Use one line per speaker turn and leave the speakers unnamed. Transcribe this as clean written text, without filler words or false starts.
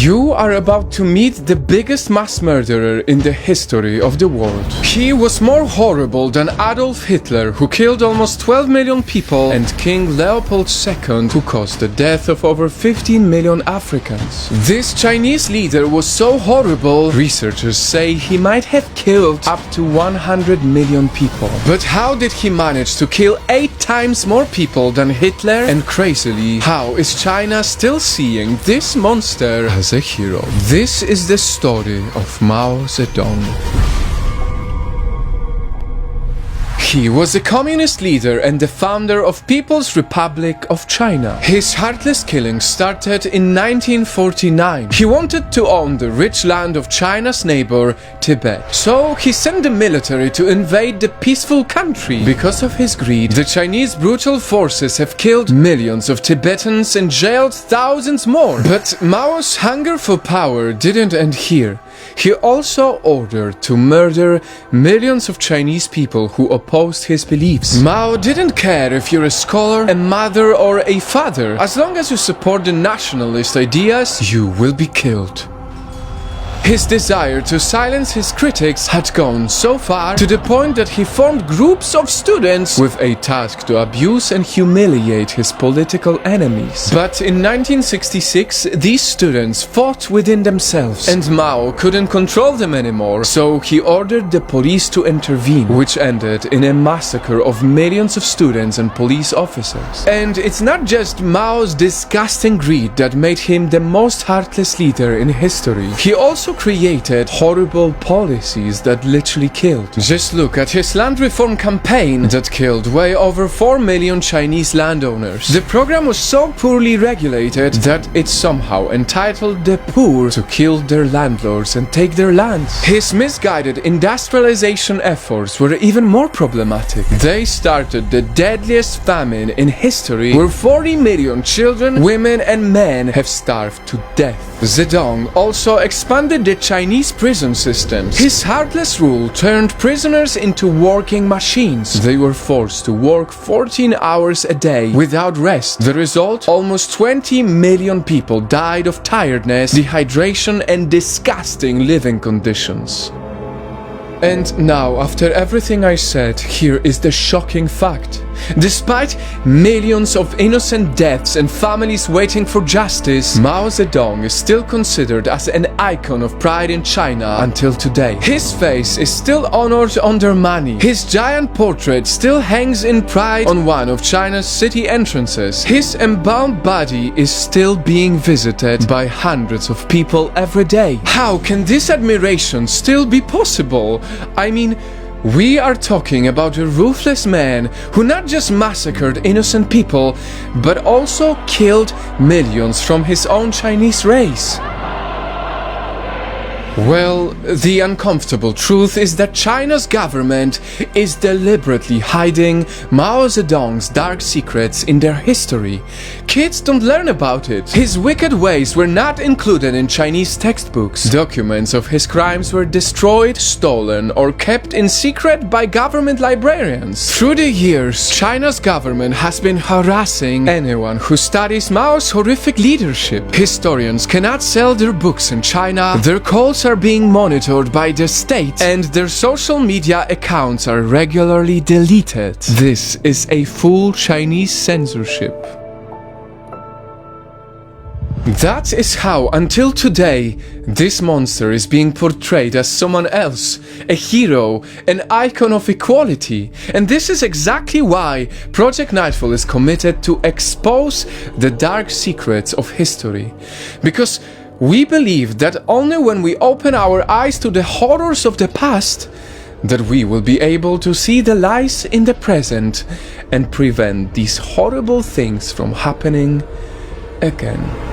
You are about to meet the biggest mass murderer in the history of the world. He was more horrible than Adolf Hitler, who killed almost 12 million people, and King Leopold II, who caused the death of over 15 million Africans. This Chinese leader was so horrible, researchers say he might have killed up to 100 million people. But how did he manage to kill 8 times more people than Hitler? And crazily, how is China still seeing this monster as a hero? This is the story of Mao Zedong. He was a communist leader and the founder of People's Republic of China. His heartless killings started in 1949. He wanted to own the rich land of China's neighbor, Tibet. So he sent the military to invade the peaceful country. Because of his greed, the Chinese brutal forces have killed millions of Tibetans and jailed thousands more. But Mao's hunger for power didn't end here. He also ordered to murder millions of Chinese people who opposed his beliefs. Mao didn't care if you're a scholar, a mother, or a father. As long as you support the nationalist ideas, you will be killed. His desire to silence his critics had gone so far to the point that he formed groups of students with a task to abuse and humiliate his political enemies. But in 1966, these students fought within themselves, and Mao couldn't control them anymore, so he ordered the police to intervene, which ended in a massacre of millions of students and police officers. And it's not just Mao's disgusting greed that made him the most heartless leader in history. He also created horrible policies that literally killed. Just look at his land reform campaign that killed way over 4 million Chinese landowners. The program was so poorly regulated that it somehow entitled the poor to kill their landlords and take their lands. His misguided industrialization efforts were even more problematic. They started the deadliest famine in history, where 40 million children, women and men have starved to death. Zedong also expanded the Chinese prison systems. His heartless rule turned prisoners into working machines. They were forced to work 14 hours a day without rest. The result? Almost 20 million people died of tiredness, dehydration, and disgusting living conditions. And now, after everything I said, here is the shocking fact. Despite millions of innocent deaths and families waiting for justice, Mao Zedong is still considered as an icon of pride in China until today. His face is still honored under money. His giant portrait still hangs in pride on one of China's city entrances. His embalmed body is still being visited by hundreds of people every day. How can this admiration still be possible? I mean, we are talking about a ruthless man who not just massacred innocent people, but also killed millions from his own Chinese race. Well, the uncomfortable truth is that China's government is deliberately hiding Mao Zedong's dark secrets in their history. Kids don't learn about it. His wicked ways were not included in Chinese textbooks. Documents of his crimes were destroyed, stolen, or kept in secret by government librarians. Through the years, China's government has been harassing anyone who studies Mao's horrific leadership. Historians cannot sell their books in China. Their calls are being monitored by the state, and their social media accounts are regularly deleted. This is a full Chinese censorship. That is how, until today, this monster is being portrayed as someone else, a hero, an icon of equality. And this is exactly why Project Nightfall is committed to expose the dark secrets of history. Because we believe that only when we open our eyes to the horrors of the past, that we will be able to see the lies in the present and prevent these horrible things from happening again.